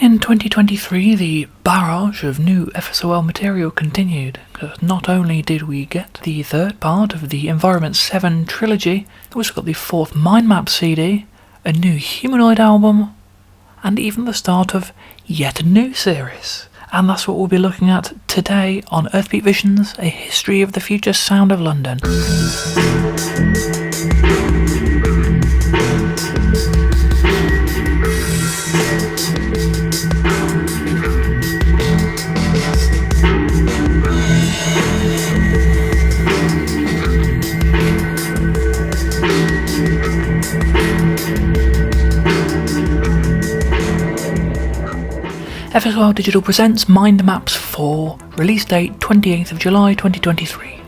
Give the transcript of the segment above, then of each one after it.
In 2023, the barrage of new FSOL material continued, because not only did we get the third part of the Environment 7 trilogy, we also got the fourth Mind Map CD, a new Humanoid album, and even the start of yet a new series. And that's what we'll be looking at today on Earthbeat Visions, a history of the future sound of London. FSOLDigital presents Mind Maps 4, release date 28th of July 2023.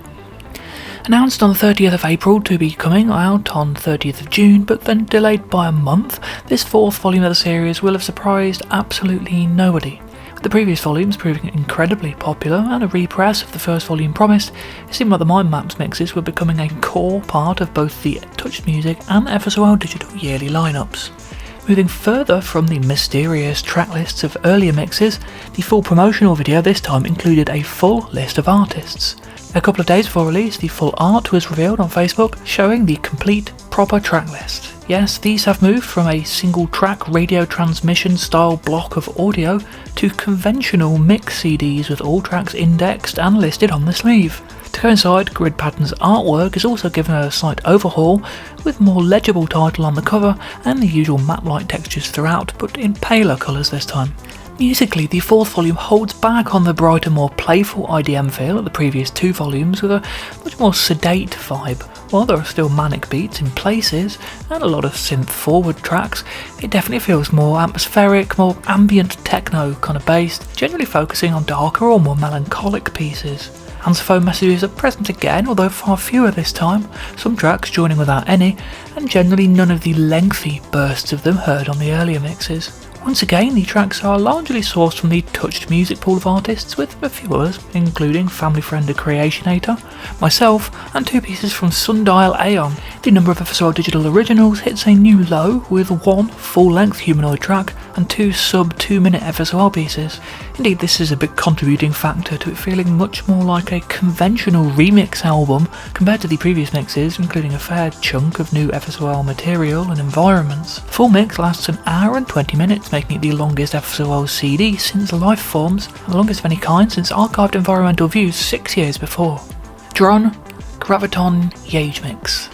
Announced on the 30th of April to be coming out on 30th of June, but then delayed by a month, this fourth volume of the series will have surprised absolutely nobody. With the previous volumes proving incredibly popular and a repress of the first volume promised, it seemed like the Mind Maps mixes were becoming a core part of both the Touched Music and FSOLDigital yearly lineups. Moving further from the mysterious tracklists of earlier mixes, the full promotional video this time included a full list of artists. A couple of days before release, the full art was revealed on Facebook, showing the complete, proper tracklist. Yes, these have moved from a single track radio transmission style block of audio to conventional mix CDs with all tracks indexed and listed on the sleeve. To coincide, Grid Pattern's artwork is also given a slight overhaul, with more legible title on the cover and the usual map-like textures throughout, but in paler colours this time. Musically, the fourth volume holds back on the brighter, more playful IDM feel of the previous two volumes, with a much more sedate vibe. While there are still manic beats in places and a lot of synth-forward tracks, it definitely feels more atmospheric, more ambient techno kind of based, generally focusing on darker or more melancholic pieces. Answerphone messages are present again, although far fewer this time, some tracks joining without any, and generally none of the lengthy bursts of them heard on the earlier mixes. Once again, the tracks are largely sourced from the Touched Music pool of artists, with a few others, including family friend The Creationator, myself, and two pieces from Sundial Aeon. The number of FSOLDigital originals hits a new low, with one full-length Humanoid track and two sub-2 minute FSOL pieces. Indeed, this is a big contributing factor to it feeling much more like a conventional remix album compared to the previous mixes, including a fair chunk of new FSOL material and environments. The full mix lasts an hour and 20 minutes, making it the longest FSOL CD since Lifeforms, and the longest of any kind since archived environmental views 6 years before. Drone, Graviton, Yage mix.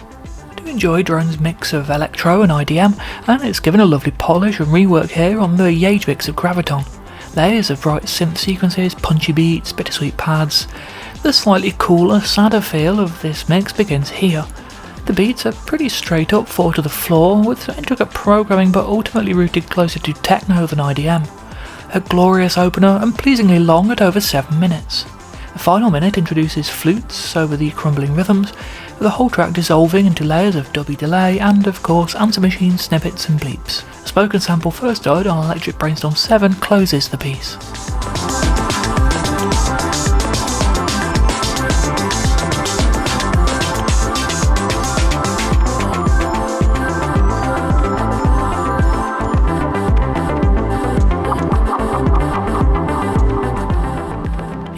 I do enjoy Drone's mix of electro and IDM, and it's given a lovely polish and rework here on the Yage mix of Graviton. Layers of bright synth sequences, punchy beats, bittersweet pads. The slightly cooler, sadder feel of this mix begins here. The beats are pretty straight up, fall to the floor, with some intricate programming but ultimately rooted closer to techno than IDM. A glorious opener and pleasingly long at over 7 minutes. The final minute introduces flutes over the crumbling rhythms, with the whole track dissolving into layers of dubby delay and, of course, answer machine snippets and bleeps. A spoken sample first heard on Electric Brainstorm 7 closes the piece.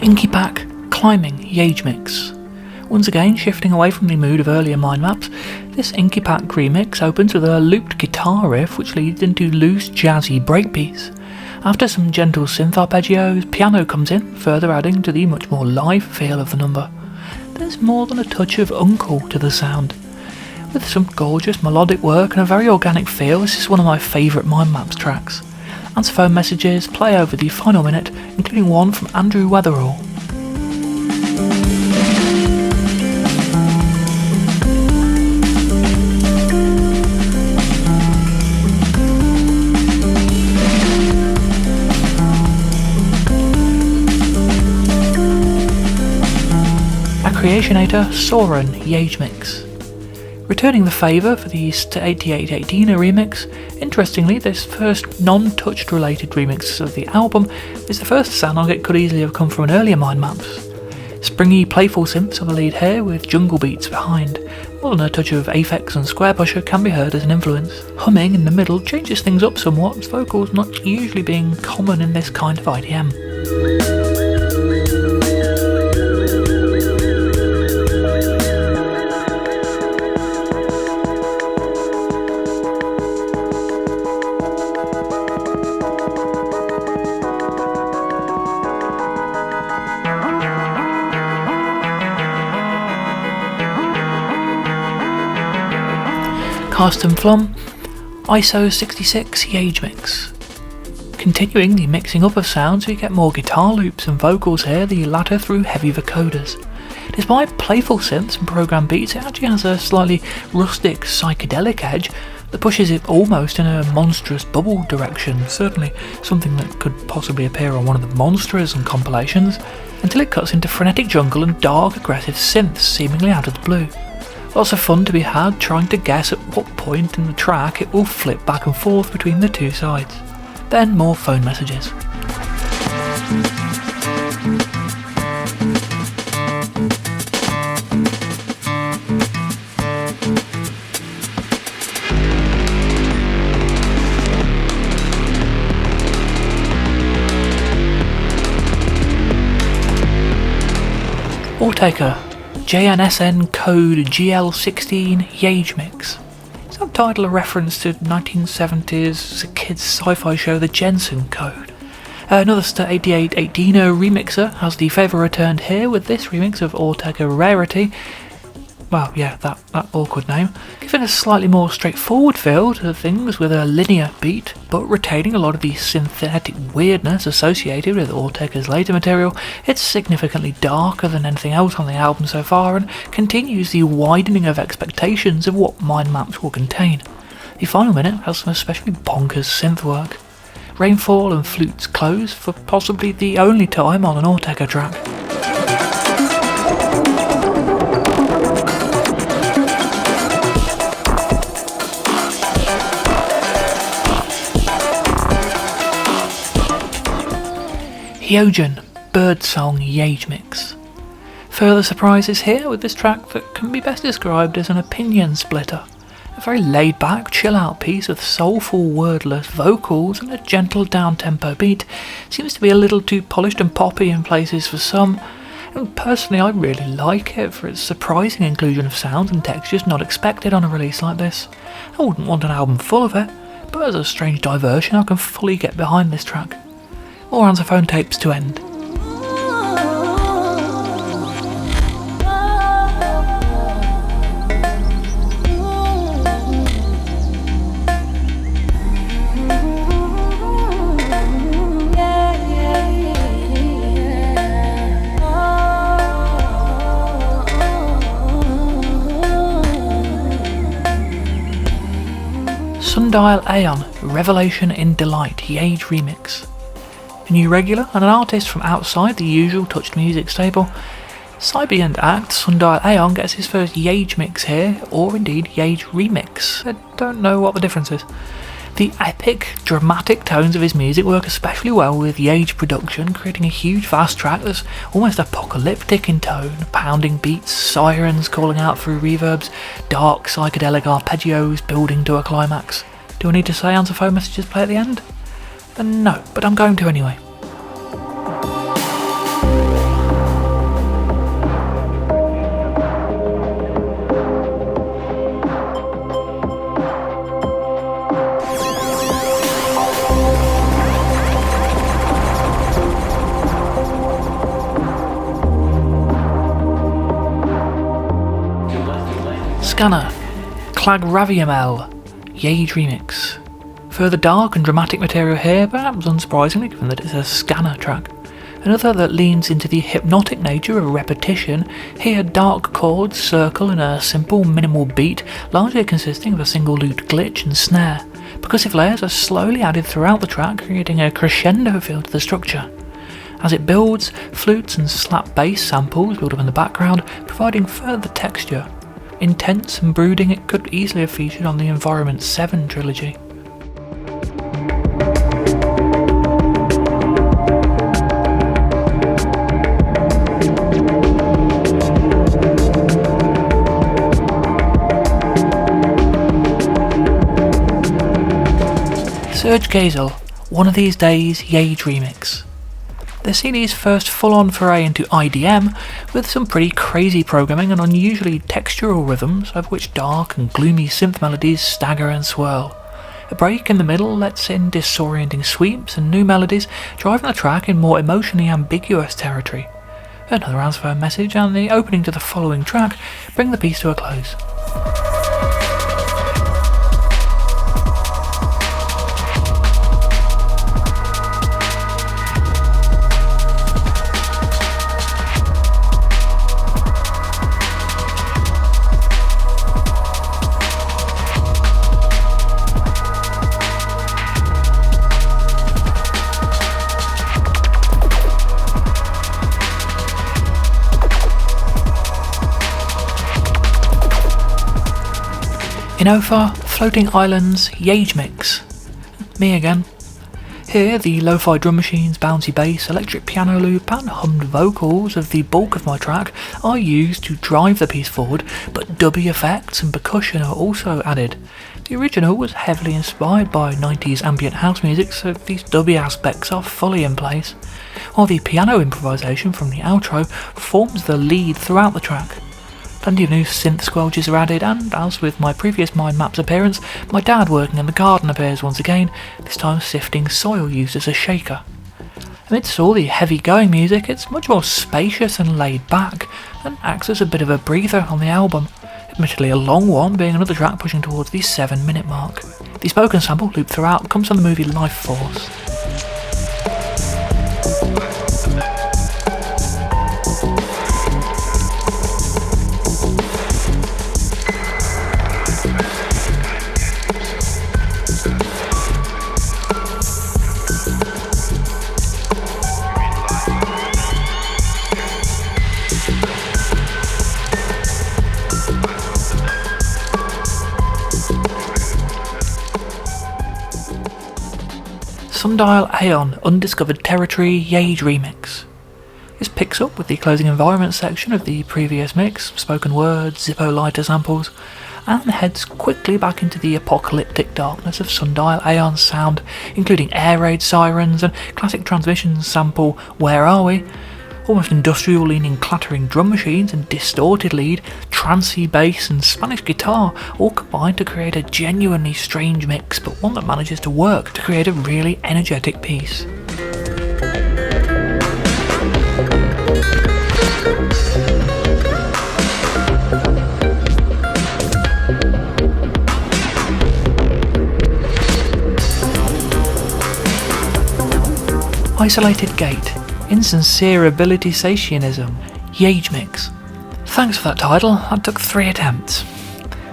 Inky Pack, Climbing, Yage mix. Once again, shifting away from the mood of earlier Mind Maps, this Inky Pack remix opens with a looped guitar riff which leads into loose, jazzy breakbeats. After some gentle synth arpeggios, piano comes in, further adding to the much more live feel of the number. There's more than a touch of uncle to the sound. With some gorgeous melodic work and a very organic feel, this is one of my favourite Mind Maps tracks. Answerphone messages play over the final minute, including one from Andrew Weatherall. A Creationator, Soren, Yage mix. Returning the favour for the 8818 remix, interestingly this first non-touched related remix of the album is the first sound like it could easily have come from an earlier Mind Maps. Springy, playful synths are the lead here, with jungle beats behind. More than a touch of Aphex and Square Pusher can be heard as an influence. Humming in the middle changes things up somewhat, with vocals not usually being common in this kind of IDM. Custom Flum, ISO 66 Yage mix. Continuing the mixing up of sounds, we get more guitar loops and vocals here, the latter through heavy vocoders. Despite playful synths and program beats, it actually has a slightly rustic psychedelic edge that pushes it almost in a monstrous bubble direction, certainly something that could possibly appear on one of the Monsters and compilations, until it cuts into frenetic jungle and dark aggressive synths seemingly out of the blue. Lots of fun to be had trying to guess at what point in the track it will flip back and forth between the two sides. Then more phone messages. Ortega JNSN code GL16 Yage mix. Subtitle a reference to 1970s kids sci-fi show The Jensen Code. Another 8818 remixer has the favour returned here with this remix of Ortega Rarity. Well, yeah, that awkward name. Giving a slightly more straightforward feel to things with a linear beat, but retaining a lot of the synthetic weirdness associated with Ortega's later material. It's significantly darker than anything else on the album so far and continues the widening of expectations of what mind maps will contain. The final minute has some especially bonkers synth work. Rainfall and flutes close for possibly the only time on an Ortega track. Yage Birdsong Yage mix. Further surprises here with this track that can be best described as an opinion splitter. A very laid back, chill out piece with soulful wordless vocals and a gentle down tempo beat. Seems to be a little too polished and poppy in places for some, and personally I really like it for its surprising inclusion of sounds and textures not expected on a release like this. I wouldn't want an album full of it, but as a strange diversion I can fully get behind this track. More Ansophone tapes to end. Sundial Aeon Revelation in Delight Yage remix. A new regular and an artist from outside the usual Touched Music stable. Sybient act Sundial Aeon gets his first Yage mix here, or indeed Yage remix. I don't know what the difference is. The epic, dramatic tones of his music work especially well with Yage production, creating a huge fast track that's almost apocalyptic in tone, pounding beats, sirens calling out through reverbs, dark psychedelic arpeggios building to a climax. Do I need to say Ansophone messages play at the end? No, but I'm going to anyway. Scanner Clag Raviamel Yage remix. Further dark and dramatic material here, perhaps unsurprisingly given that it's a Scanner track. Another that leans into the hypnotic nature of repetition, here dark chords circle in a simple minimal beat, largely consisting of a single lute glitch and snare. Percussive layers are slowly added throughout the track, creating a crescendo feel to the structure. As it builds, flutes and slap bass samples build up in the background, providing further texture. Intense and brooding, it could easily have featured on the Environment 7 trilogy. Serge Gazel, One of These Days Yage remix. The CD's first full-on foray into IDM, with some pretty crazy programming and unusually textural rhythms over which dark and gloomy synth melodies stagger and swirl. A break in the middle lets in disorienting sweeps and new melodies, driving the track in more emotionally ambiguous territory. Another answer message and the opening to the following track bring the piece to a close. Enofa, Floating Islands, Yage Mix. Me again. Here, the lo-fi drum machines, bouncy bass, electric piano loop and hummed vocals of the bulk of my track are used to drive the piece forward, but dubby effects and percussion are also added. The original was heavily inspired by 90s ambient house music, so these dubby aspects are fully in place, while the piano improvisation from the outro forms the lead throughout the track. Plenty of new synth squelches are added, and as with my previous Mind Maps appearance, my dad working in the garden appears once again, this time sifting soil used as a shaker. Amidst all the heavy going music, it's much more spacious and laid back, and acts as a bit of a breather on the album, admittedly a long one, being another track pushing towards the 7-minute mark. The spoken sample looped throughout comes from the movie Life Force. Sundial Aeon, Undiscovered Territory, Yage remix. This picks up with the closing environment section of the previous mix, spoken words, Zippo lighter samples, and heads quickly back into the apocalyptic darkness of Sundial Aeon's sound, including air raid sirens and classic transmissions sample Where Are We? Almost industrial leaning clattering drum machines and distorted lead, trancey bass and Spanish guitar all combine to create a genuinely strange mix, but one that manages to work to create a really energetic piece. Isolated Gate, Insincere Ability-Satianism, Yage Mix. Thanks for that title, that took 3 attempts.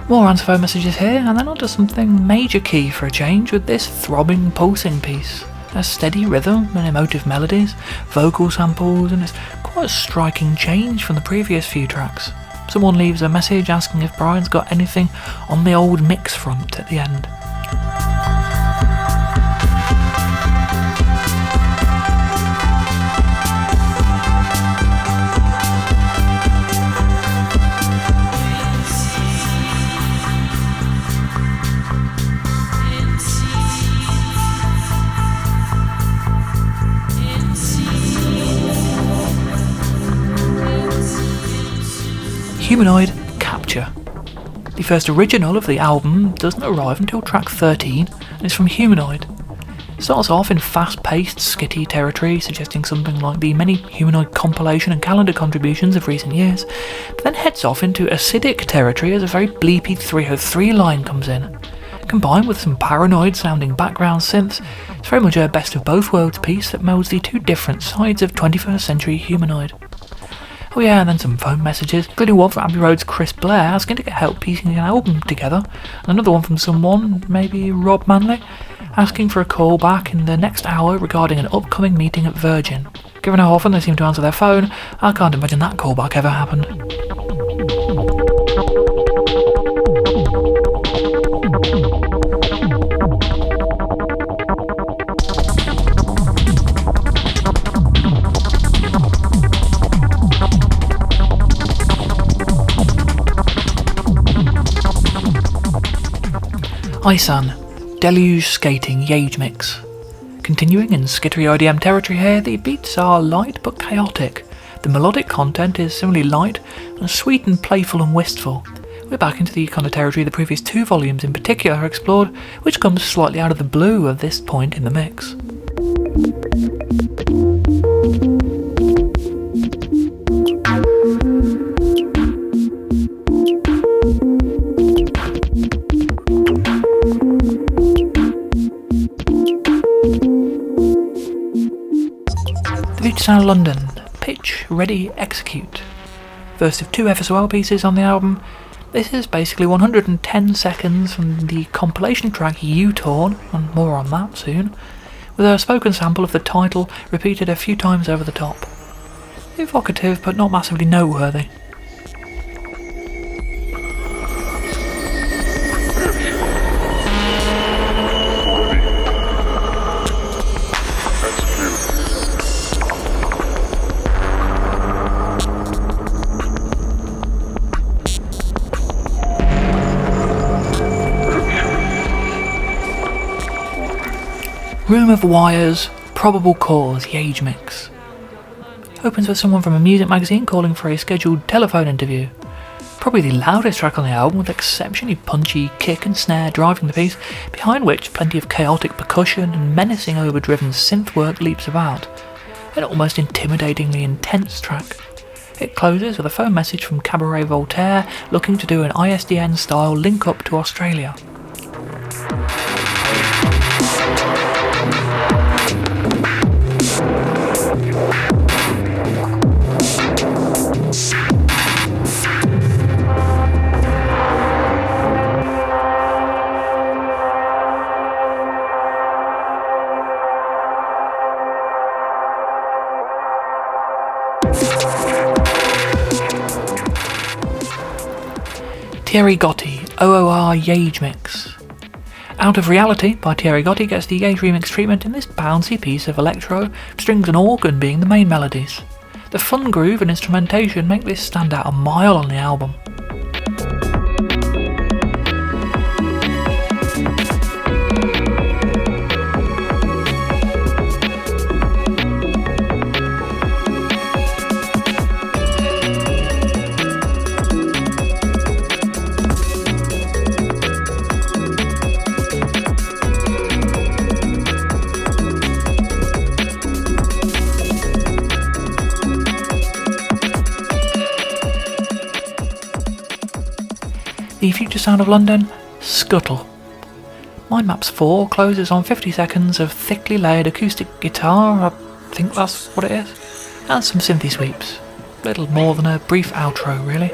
More answer phone messages here, and then onto something major key for a change with this throbbing, pulsing piece. A steady rhythm and emotive melodies, vocal samples, and it's quite a striking change from the previous few tracks. Someone leaves a message asking if Brian's got anything on the old mix front at the end. Humanoid, Capture. The first original of the album doesn't arrive until track 13, and it's from Humanoid. It starts off in fast-paced, skitty territory, suggesting something like the many Humanoid compilation and calendar contributions of recent years, but then heads off into acidic territory as a very bleepy 303 line comes in. Combined with some paranoid-sounding background synths, it's very much a best of both worlds piece that melds the two different sides of 21st century Humanoid. Oh yeah, and then some phone messages, including one from Abbey Road's Chris Blair asking to get help piecing an album together, and another one from someone, maybe Rob Manley, asking for a call back in the next hour regarding an upcoming meeting at Virgin. Given how often they seem to answer their phone, I can't imagine that callback ever happened. Isan, deluge skating Yage mix. Continuing in skittery IDM territory here, the beats are light but chaotic. The melodic content is similarly light and sweet and playful and wistful. We're back into the kind of territory the previous 2 volumes in particular explored, which comes slightly out of the blue at this point in the mix. The future sound of London. Pitch, ready, execute. First of 2 FSOL pieces on the album. This is basically 110 seconds from the compilation track Utorn, and more on that soon, with a spoken sample of the title repeated a few times over the top. Evocative but not massively noteworthy. Room of Wires, Probable Cause, Yage mix. Opens with someone from a music magazine calling for a scheduled telephone interview. Probably the loudest track on the album, with exceptionally punchy kick and snare driving the piece, behind which plenty of chaotic percussion and menacing overdriven synth work leaps about. An almost intimidatingly intense track. It closes with a phone message from Cabaret Voltaire looking to do an ISDN style link up to Australia. Thierry Gotti, OOR Yage mix. Out of Reality by Thierry Gotti gets the Yage remix treatment in this bouncy piece of electro, strings and organ being the main melodies. The fun groove and instrumentation make this stand out a mile on the album. The future sound of London, Scuttle. Mind Maps 4 closes on 50 seconds of thickly layered acoustic guitar, I think that's what it is, and some synthy sweeps. Little more than a brief outro, really.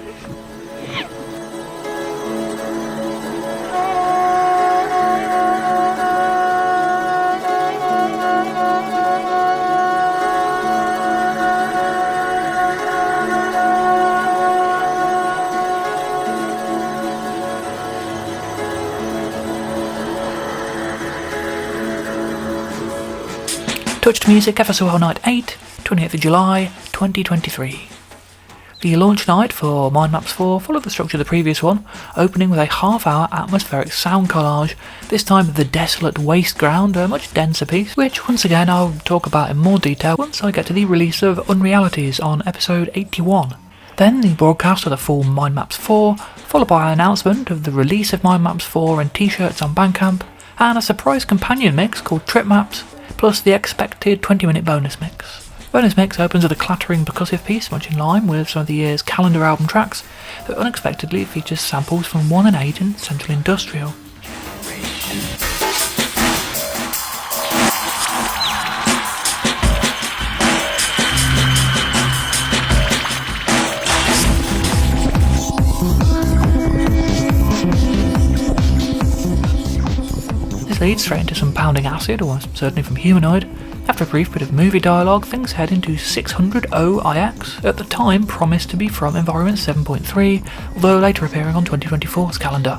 Touched Music FSOL Night 8, 28th of July 2023. The launch night for Mind Maps 4 followed the structure of the previous one, opening with a half-hour atmospheric sound collage, this time of the desolate waste ground, a much denser piece, which once again I'll talk about in more detail once I get to the release of Unrealities on episode 81. Then the broadcast of the full Mind Maps 4, followed by an announcement of the release of Mind Maps 4 and t-shirts on Bandcamp, and a surprise companion mix called Trip Maps, plus the expected 20-minute bonus mix. Bonus mix opens with a clattering percussive piece, much in line with some of the year's calendar album tracks, that unexpectedly features samples from 1 and 8 and Central Industrial. This leads straight into some pounding acid, or certainly from Humanoid. After a brief bit of movie dialogue, things head into 600OIX, at the time promised to be from Environment 7.3, although later appearing on 2024's calendar.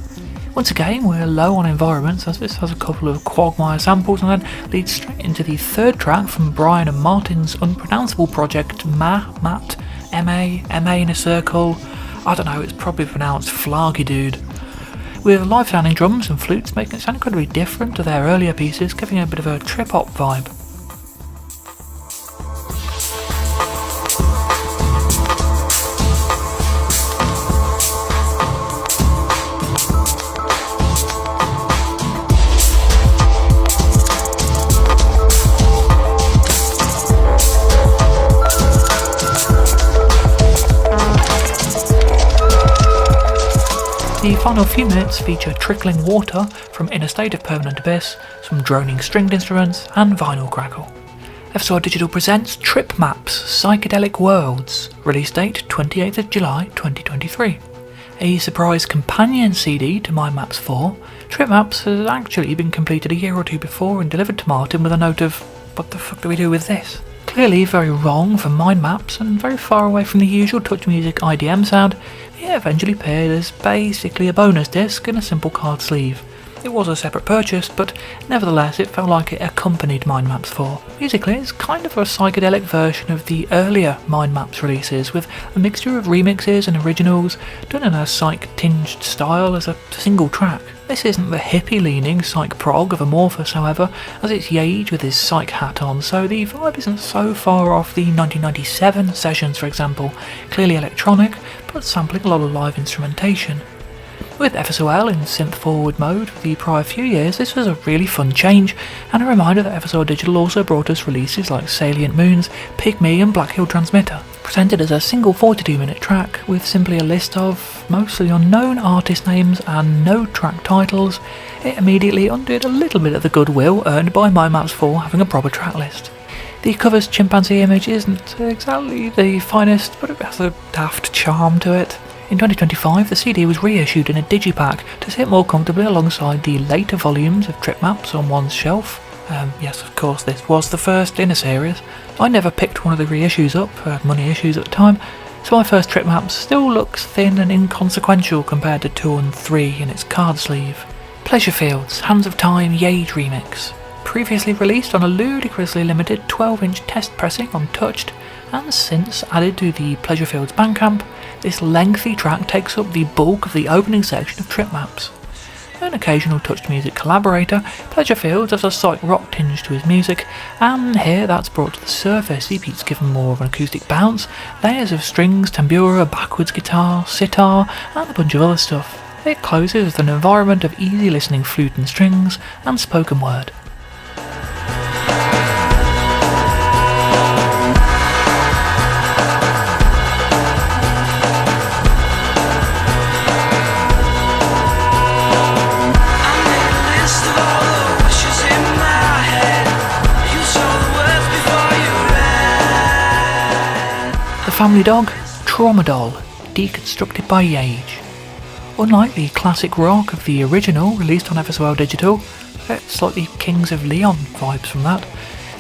Once again, we're low on environments, as this has a couple of Quagmire samples and then leads straight into the third track from Brian and Martin's unpronounceable project Matt, M-A in a circle, I don't know, it's probably pronounced Flargy Dude. with live sounding drums and flutes making it sound incredibly different to their earlier pieces, giving it a bit of a trip-hop vibe. The final few minutes feature trickling water from In a State of Permanent Abyss, some droning stringed instruments, and vinyl crackle. FSOLDigital presents Trip Maps Psychedelic Worlds, release date 28th of July 2023. A surprise companion CD to Mind Maps 4, Trip Maps has actually been completed a year or two before and delivered to Martin with a note of, what the fuck do we do with this? Clearly very wrong for Mind Maps and very far away from the usual touch music IDM sound, it eventually appeared as basically a bonus disc in a simple card sleeve. It was a separate purchase, but nevertheless it felt like it accompanied Mind Maps 4. Musically, it's kind of a psychedelic version of the earlier Mind Maps releases, with a mixture of remixes and originals, done in a psych-tinged style as a single track. This isn't the hippie-leaning psych prog of Amorphous, however, as it's Yage with his psych hat on, so the vibe isn't so far off the 1997 sessions, for example, clearly electronic, but sampling a lot of live instrumentation. With FSOL in synth-forward mode for the prior few years, this was a really fun change, and a reminder that FSOLDigital also brought us releases like Salient Moons, Pygmy and Black Hill Transmitter. Presented as a single 42-minute track with simply a list of mostly unknown artist names and no track titles, it immediately undid a little bit of the goodwill earned by Mind Maps 4 having a proper track list. The cover's chimpanzee image isn't exactly the finest, but it has a daft charm to it. In 2025, the CD was reissued in a digipack to sit more comfortably alongside the later volumes of Trip Maps on one's shelf. Yes, of course, this was the first in a series. I never picked one of the reissues up, had money issues at the time, so my first Trip Maps still looks thin and inconsequential compared to 2 and 3 in its card sleeve. Pleasure Fields, Hands of Time Yage remix. Previously released on a ludicrously limited 12-inch test pressing on Touched, and since added to the Pleasure Fields Bandcamp, this lengthy track takes up the bulk of the opening section of Trip Maps. An occasional Touched music collaborator, Pleasure Fields has a psych rock tinge to his music, and here that's brought to the surface. The beat's given more of an acoustic bounce, layers of strings, tambura, backwards guitar, sitar, and a bunch of other stuff. It closes with an environment of easy listening flute and strings, and spoken word. Family Dog, Traumadol, deconstructed by Yage. Unlike the classic rock of the original released on FSOLDigital, it's slightly Kings of Leon vibes from that.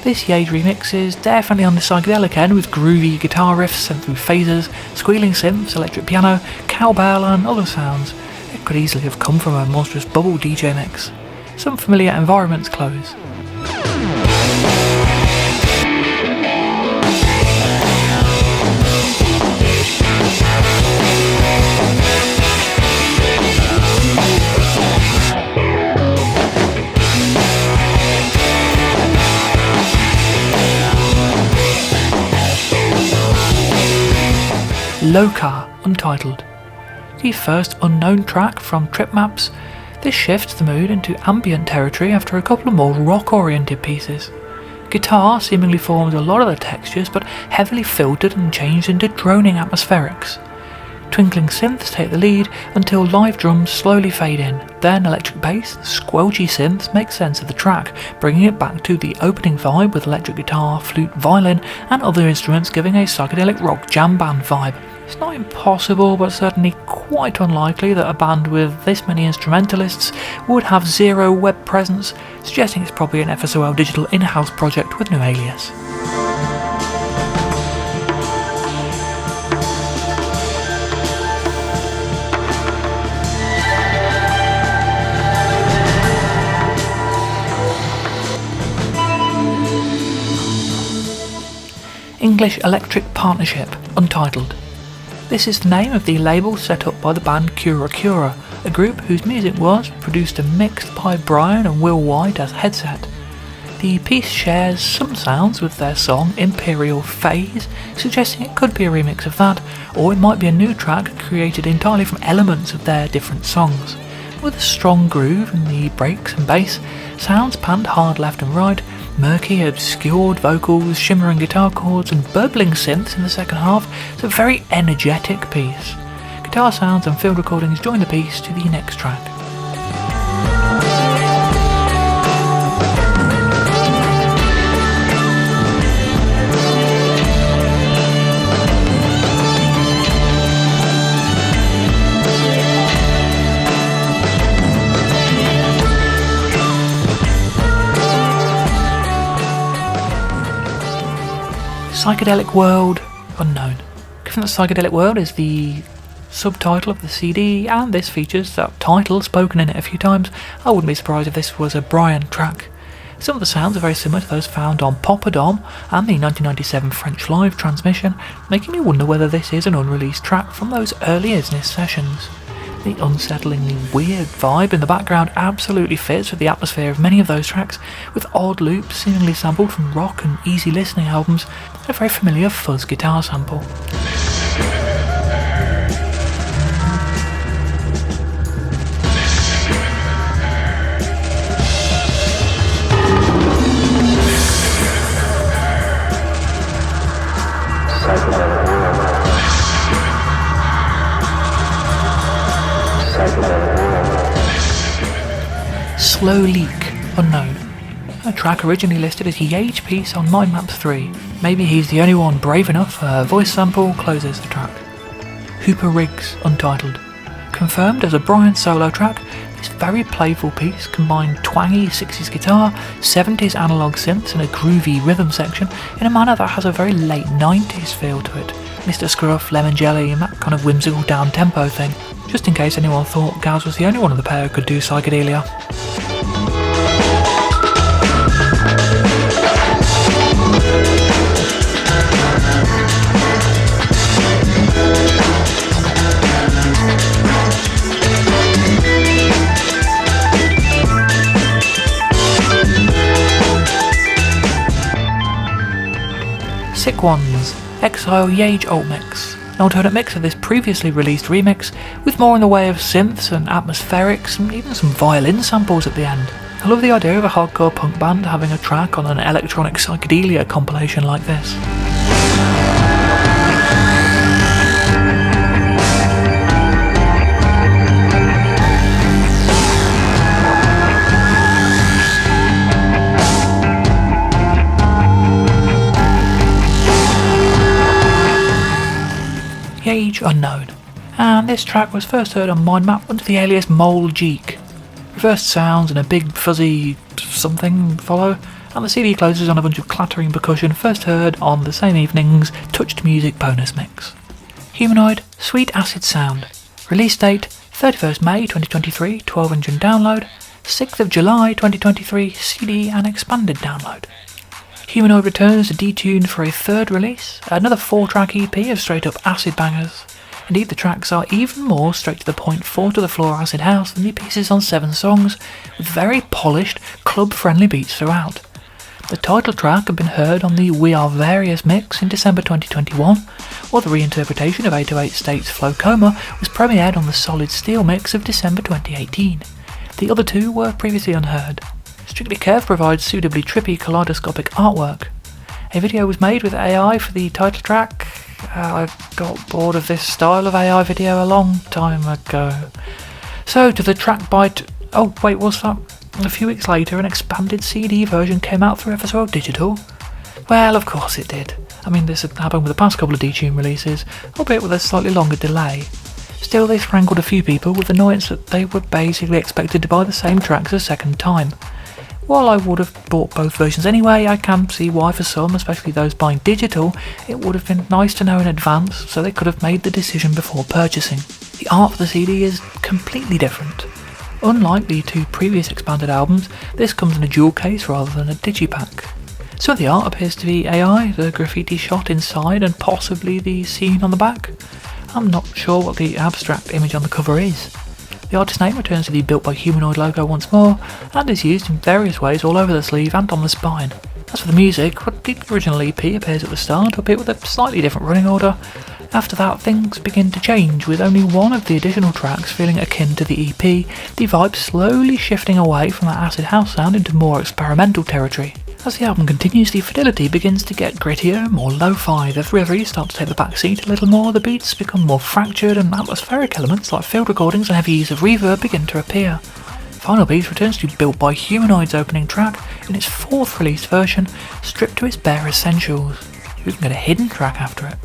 This Yage remix is definitely on the psychedelic end with groovy guitar riffs sent through phasers, squealing synths, electric piano, cowbell and other sounds. It could easily have come from a monstrous bubble DJ mix. Some familiar environments close. Loka, Untitled. The first unknown track from Trip Maps, this shifts the mood into ambient territory after a couple of more rock-oriented pieces. Guitar seemingly forms a lot of the textures, but heavily filtered and changed into droning atmospherics. Twinkling synths take the lead until live drums slowly fade in, then electric bass and squelchy synths make sense of the track, bringing it back to the opening vibe with electric guitar, flute, violin and other instruments giving a psychedelic rock jam band vibe. It's not impossible, but certainly quite unlikely that a band with this many instrumentalists would have zero web presence, suggesting it's probably an FSOLDigital in-house project with no alias. English Electric Partnership, Untitled. This is the name of the label set up by the band Cura Cura, a group whose music was produced and mixed by Brian and Will White as Headset. The piece shares some sounds with their song Imperial Phase, suggesting it could be a remix of that, or it might be a new track created entirely from elements of their different songs. With a strong groove in the breaks and bass, sounds panned hard left and right, murky, obscured vocals, shimmering guitar chords and burbling synths in the second half. It's a very energetic piece. Guitar sounds and field recordings join the piece to the next track. Psychedelic World Unknown. Given that Psychedelic World is the subtitle of the CD and this features that title spoken in it a few times, I wouldn't be surprised if this was a Brian track. Some of the sounds are very similar to those found on Poppadom and the 1997 French live transmission, making me wonder whether this is an unreleased track from those early Isness sessions. The unsettlingly weird vibe in the background absolutely fits with the atmosphere of many of those tracks, with odd loops seemingly sampled from rock and easy listening albums, and a very familiar fuzz guitar sample. Slow Leak Unknown. A track originally listed as Yage piece on Mind Maps 3. Maybe he's the only one brave enough, a voice sample closes the track. Hooper Riggs Untitled. Confirmed as a Brian solo track, this very playful piece combined twangy 60s guitar, 70s analog synths and a groovy rhythm section in a manner that has a very late 90s feel to it. Mr. Scruff, Lemon Jelly and that kind of whimsical down-tempo thing, just in case anyone thought Gaz was the only one of the pair who could do psychedelia. Sick Ones, Exile Yage Alt Mix, an alternate mix of this previously released remix, with more in the way of synths and atmospherics and even some violin samples at the end. I love the idea of a hardcore punk band having a track on an electronic psychedelia compilation like this. Yage Unknown, and this track was first heard on Mind Map under the alias Mole Jeek. Reversed sounds and a big fuzzy something follow, and the CD closes on a bunch of clattering percussion first heard on the same evening's Touched Music bonus mix. Humanoid, Sweet Acid Sound. Release date 31st May 2023, 12-inch download, 6th of July 2023, CD and expanded download. Humanoid returns to Detune for a third release, another 4-track EP of straight-up acid bangers. Indeed, the tracks are even more straight to the point, 4-to-the-floor acid house than the pieces on 7 songs, with very polished, club-friendly beats throughout. The title track had been heard on the We Are Various mix in December 2021, while the reinterpretation of 808 State's Flow Coma was premiered on the Solid Steel mix of December 2018. The other two were previously unheard. Strictly Curve provides suitably trippy kaleidoscopic artwork. A video was made with AI for the title track. I got bored of this style of AI video a long time ago. So to the track bite. Oh wait, what's that? A few weeks later an expanded CD version came out through FSOLDigital. Well, of course it did. I mean, this had happened with the past couple of Detune releases, albeit with a slightly longer delay. Still, they strangled a few people with annoyance that they were basically expected to buy the same tracks a second time. While I would have bought both versions anyway, I can see why for some, especially those buying digital, it would have been nice to know in advance so they could have made the decision before purchasing. The art for the CD is completely different. Unlike the 2 previous expanded albums, this comes in a jewel case rather than a digipack. Some of the art appears to be AI, the graffiti shot inside and possibly the scene on the back. I'm not sure what the abstract image on the cover is. The artist name returns to the Built by Humanoid logo once more, and is used in various ways all over the sleeve and on the spine. As for the music, the original EP appears at the start, albeit with a slightly different running order. After that, things begin to change, with only one of the additional tracks feeling akin to the EP, the vibe slowly shifting away from that acid house sound into more experimental territory. As the album continues, the fidelity begins to get grittier, more lo-fi. The 303 start to take the back seat a little more, the beats become more fractured, and atmospheric elements like field recordings and heavy use of reverb begin to appear. Final Beats returns to Built by Humanoid's opening track in its fourth released version, stripped to its bare essentials. You even get a hidden track after it.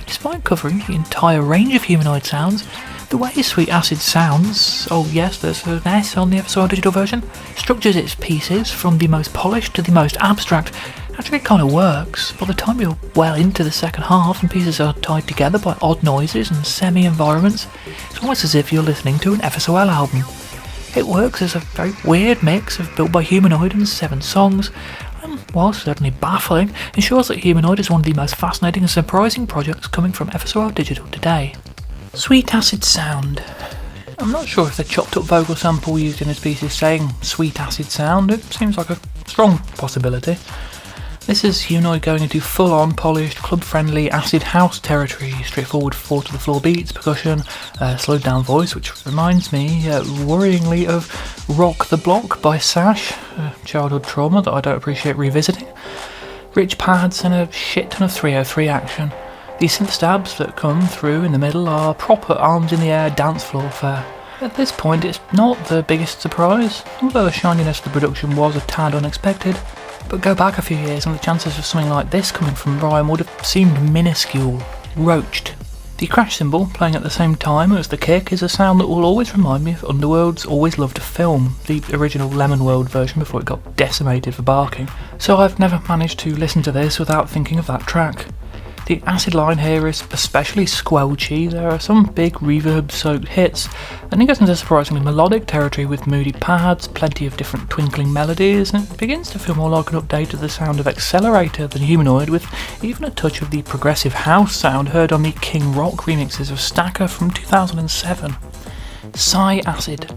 Despite covering the entire range of Humanoid sounds, the way Sweet Acid sounds, oh yes, there's an S on the FSOLDigital version, structures its pieces from the most polished to the most abstract, actually kind of works. By the time you're well into the second half and pieces are tied together by odd noises and semi-environments, it's almost as if you're listening to an FSOL album. It works as a very weird mix of Built by Humanoid and 7 songs, and while certainly baffling, ensures that Humanoid is one of the most fascinating and surprising projects coming from FSOLDigital today. Sweet Acid Sound. I'm not sure if the chopped up vocal sample used in his piece is saying Sweet Acid Sound. It seems like a strong possibility. This is Humanoid going into full-on, polished, club-friendly acid house territory, straightforward 4-to-the-floor beats, percussion, slowed-down voice, which reminds me worryingly of Rock the Block by Sash, a childhood trauma that I don't appreciate revisiting, rich pads and a shit ton of 303 action. The synth stabs that come through in the middle are proper arms-in-the-air dance floor fare. At this point it's not the biggest surprise, although the shininess of the production was a tad unexpected. But go back a few years and the chances of something like this coming from Brian would have seemed minuscule, roached. The crash cymbal playing at the same time as the kick is a sound that will always remind me of Underworld's Always Loved to Film, the original Lemon World version before it got decimated for barking, so I've never managed to listen to this without thinking of that track. The acid line here is especially squelchy. There are some big reverb-soaked hits, and it gets into surprisingly melodic territory with moody pads, plenty of different twinkling melodies, and it begins to feel more like an update of the sound of Accelerator than Humanoid, with even a touch of the progressive house sound heard on the King Rock remixes of Stacker from 2007. Psy Acid.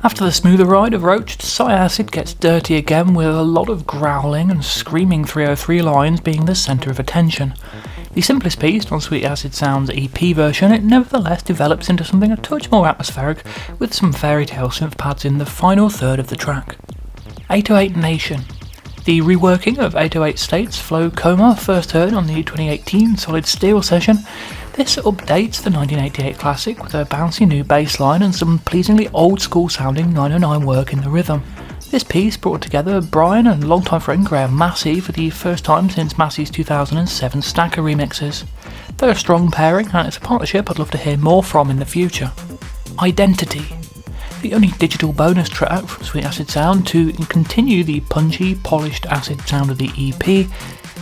After the smoother ride of Roached, Psy Acid gets dirty again with a lot of growling and screaming 303 lines being the centre of attention. The simplest piece on Sweet Acid Sound's EP version, it nevertheless develops into something a touch more atmospheric with some fairy tale synth pads in the final third of the track. 808 Nation. The reworking of 808 State's Flow Coma, first heard on the 2018 Solid Steel session, this updates the 1988 classic with a bouncy new bass line and some pleasingly old school sounding 909 work in the rhythm. This piece brought together Brian and longtime friend Graham Massey for the first time since Massey's 2007 Stacker remixes. They're a strong pairing and it's a partnership I'd love to hear more from in the future. Identity. The only digital bonus track from Sweet Acid Sound to continue the punchy, polished acid sound of the EP.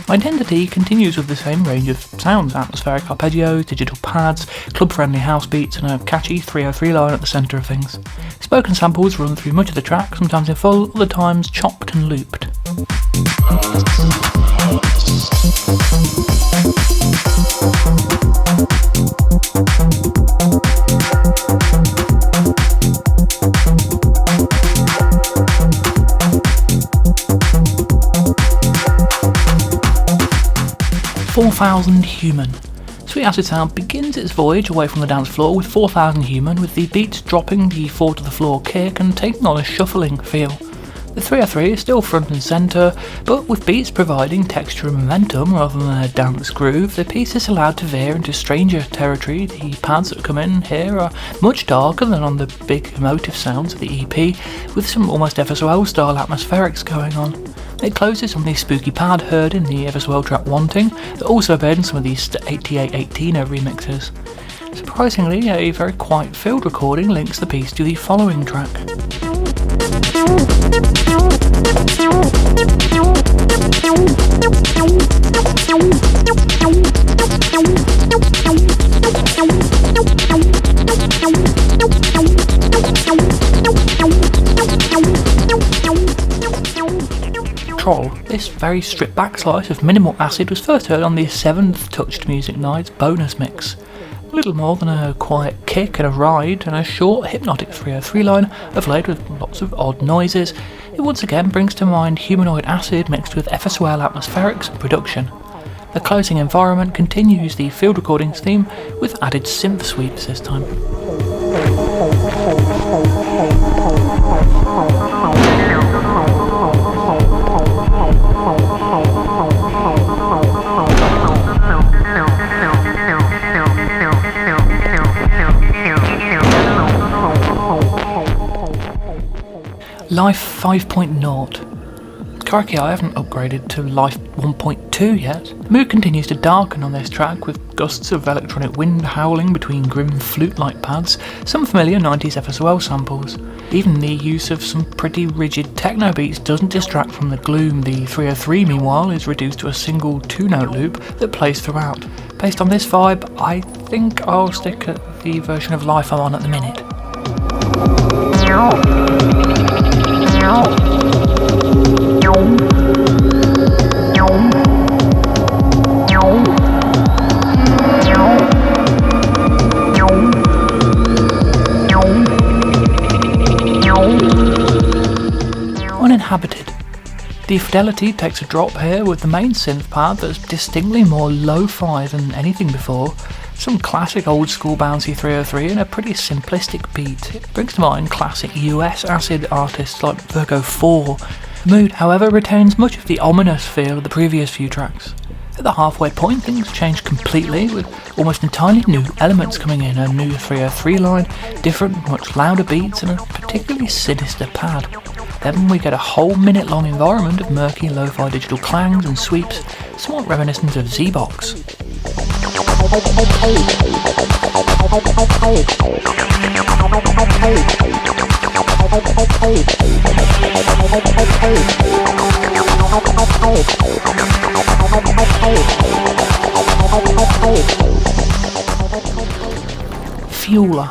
Identity continues with the same range of sounds, atmospheric arpeggios, digital pads, club-friendly house beats and a catchy 303 line at the centre of things. Spoken samples run through much of the track, sometimes in full, other times chopped and looped. 4000 Human. Sweet Acid Sound begins its voyage away from the dance floor with 4000 Human, with the beats dropping the 4-to-the-floor kick and taking on a shuffling feel. The 303 is still front and centre, but with beats providing texture and momentum rather than a dance groove, the piece is allowed to veer into stranger territory. The pads that come in here are much darker than on the big emotive sounds of the EP, with some almost FSOL style atmospherics going on. It closes on the spooky pad heard in the FSOL track Wanting, that also appeared in some of these 8818 remixes. Surprisingly, a very quiet field recording links the piece to the following track. Troll. This very stripped back slice of minimal acid was first heard on the 7th Touched Music Night's bonus mix. Little more than a quiet kick and a ride, and a short, hypnotic 303 line overlaid with lots of odd noises, it once again brings to mind Humanoid acid mixed with FSOL atmospherics and production. The closing environment continues the field recordings theme with added synth sweeps this time. Life 5.0. Crikey, I haven't upgraded to Life 1.2 yet. The mood continues to darken on this track with gusts of electronic wind howling between grim flute-like pads, some familiar 90s FSOL samples. Even the use of some pretty rigid techno beats doesn't distract from the gloom. The 303 meanwhile is reduced to a single 2-note loop that plays throughout. Based on this vibe, I think I'll stick at the version of Life I'm on at the minute. Uninhabited. The fidelity takes a drop here with the main synth pad that's distinctly more lo-fi than anything before. Some classic old school bouncy 303 and a pretty simplistic beat. It brings to mind classic US acid artists like Virgo 4. The mood, however, retains much of the ominous feel of the previous few tracks. At the halfway point, things change completely, with almost entirely new elements coming in, a new 303 line, different, much louder beats, and a particularly sinister pad. Then we get a whole minute-long environment of murky lo-fi digital clangs and sweeps, somewhat reminiscent of Z-Box. Fueler.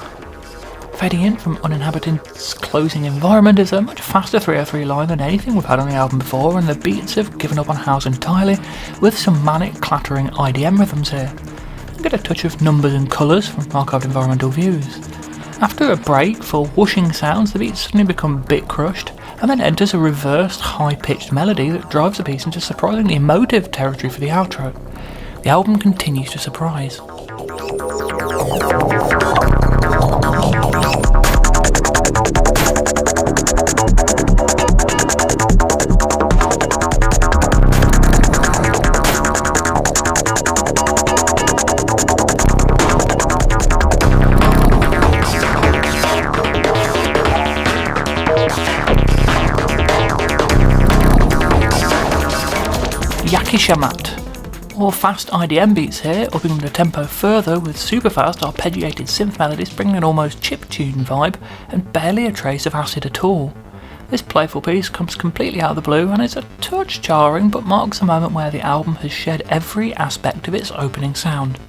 Fading in from Uninhabited's closing environment is a much faster 303 line than anything we've had on the album before, and the beats have given up on house entirely, with some manic clattering IDM rhythms here. You get a touch of numbers and colours from archived environmental views. After a break for whooshing sounds, the beats suddenly become a bit crushed, and then enters a reversed high-pitched melody that drives the piece into surprisingly emotive territory for the outro. The album continues to surprise. Yakishamat, more fast IDM beats here, upping the tempo further with super fast arpeggiated synth melodies bringing an almost chiptune vibe and barely a trace of acid at all. This playful piece comes completely out of the blue and is a touch jarring, but marks a moment where the album has shed every aspect of its opening sound.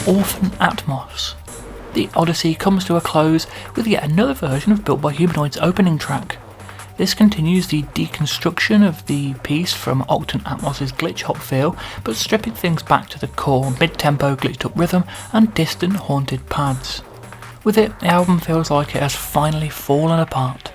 Orphan Atmos. The Odyssey comes to a close with yet another version of Built by Humanoid's opening track. This continues the deconstruction of the piece from Octant Atmos' glitch hop feel, but stripping things back to the core mid-tempo glitched up rhythm and distant haunted pads. With it, the album feels like it has finally fallen apart.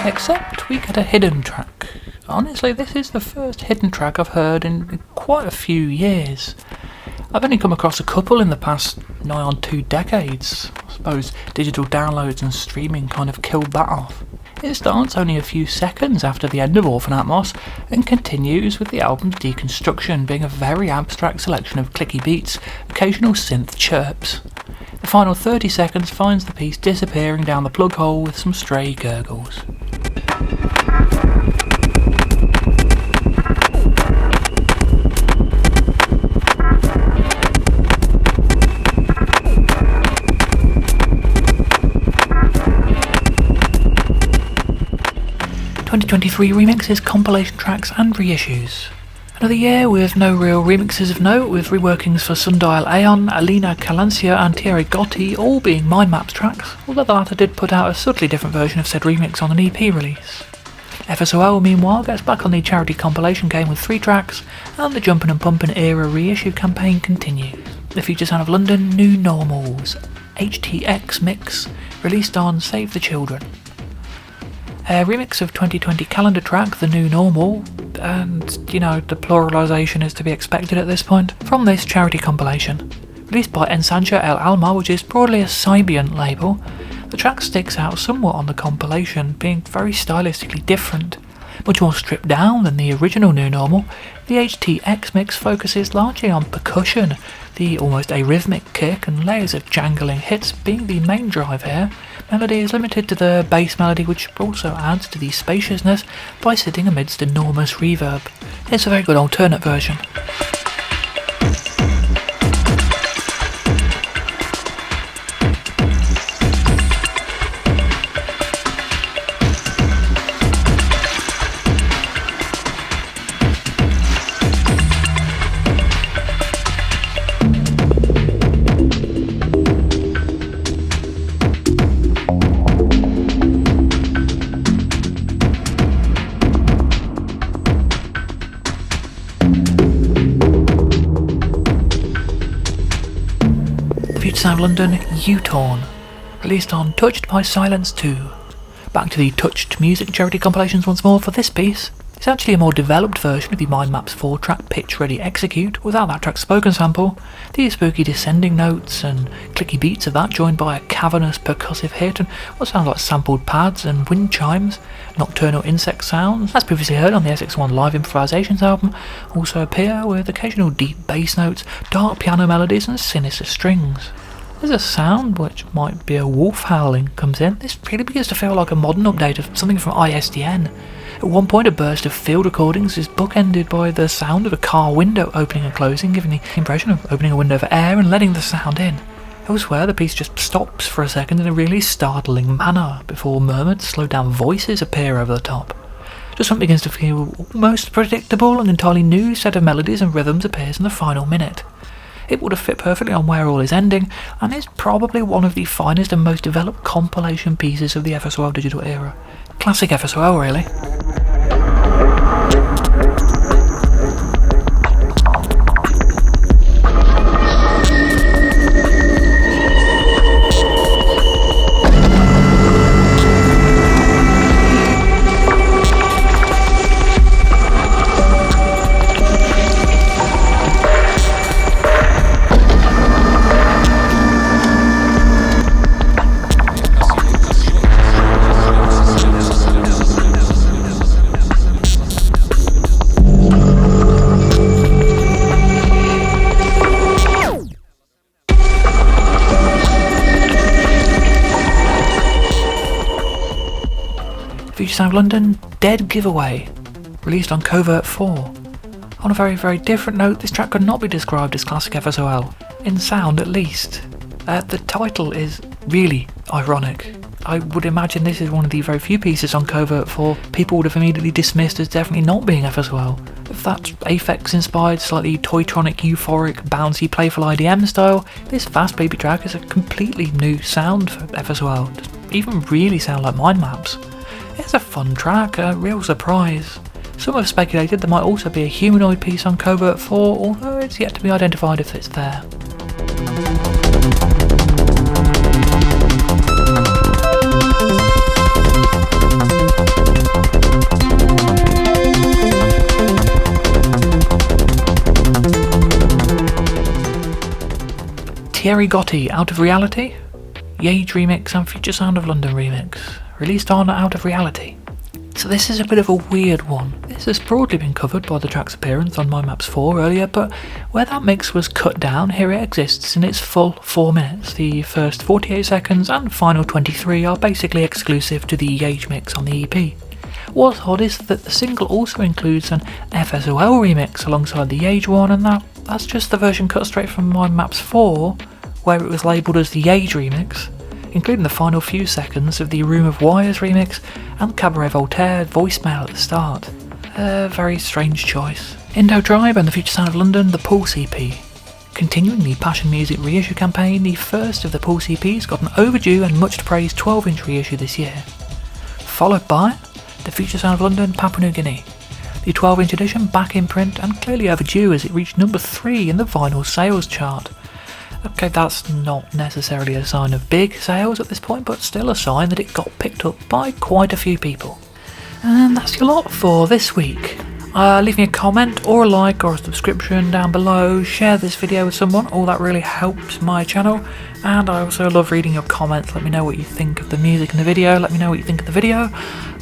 Except we get a hidden track. Honestly, this is the first hidden track I've heard in quite a few years. I've only come across a couple in the past nigh on 2 decades. I suppose digital downloads and streaming kind of killed that off. It starts only a few seconds after the end of Orphan Atmos and continues with the album's deconstruction being a very abstract selection of clicky beats, occasional synth chirps. The final 30 seconds finds the piece disappearing down the plug hole with some stray gurgles. 2023 remixes, compilation tracks and reissues. Another year with no real remixes of note, with reworkings for Sundial Aeon, Alina Calancia and Thierry Gotti all being Mind Maps tracks, although the latter did put out a subtly different version of said remix on an EP release. FSOL meanwhile gets back on the charity compilation game with 3 tracks, and the Jumpin' and Pumpin' era reissue campaign continues. The future sound of London, New Normals, HTX mix, released on Save the Children. A remix of 2020 calendar track, The New Normal, and, you know, the pluralisation is to be expected at this point, from this charity compilation. Released by Ensancha El Alma, which is broadly a Sybient label, the track sticks out somewhat on the compilation, being very stylistically different. Much more stripped down than the original New Normal, the HTX mix focuses largely on percussion, the almost arrhythmic kick and layers of jangling hits being the main drive here. Melody is limited to the bass melody, which also adds to the spaciousness by sitting amidst enormous reverb. It's a very good alternate version. Sound London, Utorn, released on Touched by Silence 2. Back to the Touched Music charity compilations once more for this piece. It's actually a more developed version of the Mind Maps 4 track Pitch Ready Execute, without that track's spoken sample, the spooky descending notes and clicky beats of that joined by a cavernous percussive hit and what sounds like sampled pads and wind chimes. Nocturnal insect sounds, as previously heard on the SX1 Live Improvisations album, also appear with occasional deep bass notes, dark piano melodies and sinister strings. There's a sound which might be a wolf howling comes in. This really begins to feel like a modern update of something from ISDN. At one point a burst of field recordings is bookended by the sound of a car window opening and closing, giving the impression of opening a window for air and letting the sound in. Elsewhere the piece just stops for a second in a really startling manner before murmured, slowed down voices appear over the top. Just something begins to feel almost predictable, and an entirely new set of melodies and rhythms appears in the final minute. It would have fit perfectly on Where All Is Ending, and is probably one of the finest and most developed compilation pieces of the FSOLDigital era. Classic FSOL, really. Future Sound London, Dead Giveaway, released on Covert 4. On a very, very different note, this track could not be described as classic FSOL, in sound at least. The title is really ironic. I would imagine this is one of the very few pieces on Covert 4 people would have immediately dismissed as definitely not being FSOL. If that's Aphex-inspired, slightly toytronic, euphoric, bouncy, playful IDM style, this fast baby track is a completely new sound for FSOL. Doesn't even really sound like Mind Maps. It's a fun track, a real surprise. Some have speculated there might also be a Humanoid piece on Covert 4, although it's yet to be identified if it's there. Thierry Gotti, Out of Reality, Yage remix and Future Sound of London remix, released on Out of Reality. So this is a bit of a weird one. This has broadly been covered by the track's appearance on Mind Maps 4 earlier, but where that mix was cut down, here it exists in its full 4 minutes. The first 48 seconds and final 23 are basically exclusive to the Yage mix on the EP. What's odd is that the single also includes an FSOL remix alongside the Yage one, and that's just the version cut straight from Mind Maps 4, where it was labelled as the Yage remix. including the final few seconds of the Room of Wires remix and the Cabaret Voltaire voicemail at the start. A very strange choice. Indo Tribe and the Future Sound of London, the Pulse EP. Continuing the Passion Music reissue campaign, the first of the Pulse EPs got an overdue and much praised 12-inch reissue this year. Followed by the Future Sound of London, Papua New Guinea. The 12-inch edition back in print and clearly overdue as it reached number 3 in the vinyl sales chart. Okay, that's not necessarily a sign of big sales at this point, but still a sign that it got picked up by quite a few people. And that's your lot for this week. Leave me a comment or a like or a subscription down below, share this video with someone, all that really helps my channel, and I also love reading your comments. Let me know what you think of the music in the video, let me know what you think of the video,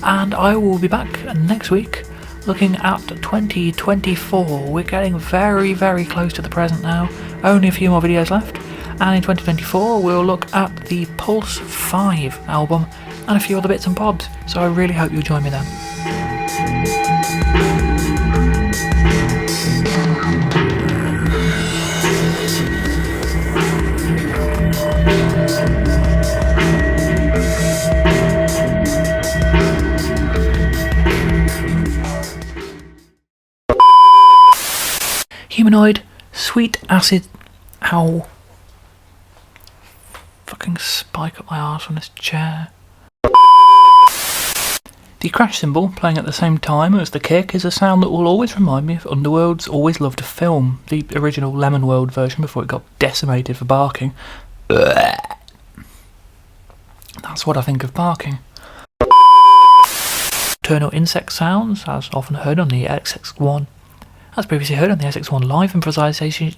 and I will be back next week looking at 2024. We're getting very close to the present now, only a few more videos left, and in 2024 we'll look at the Pulse 5 album and a few other bits and bobs, so I really hope you'll join me then. Humanoid, Sweet Acid. Ow. Fucking spike up my arse on this chair. The crash cymbal playing at the same time as the kick is a sound that will always remind me of Underworld's Always Loved to Film, the original Lemon World version before it got decimated for barking. That's what I think of barking. Nocturnal insect sounds, as often heard on the SX1. As previously heard on the SX1 live improvisation.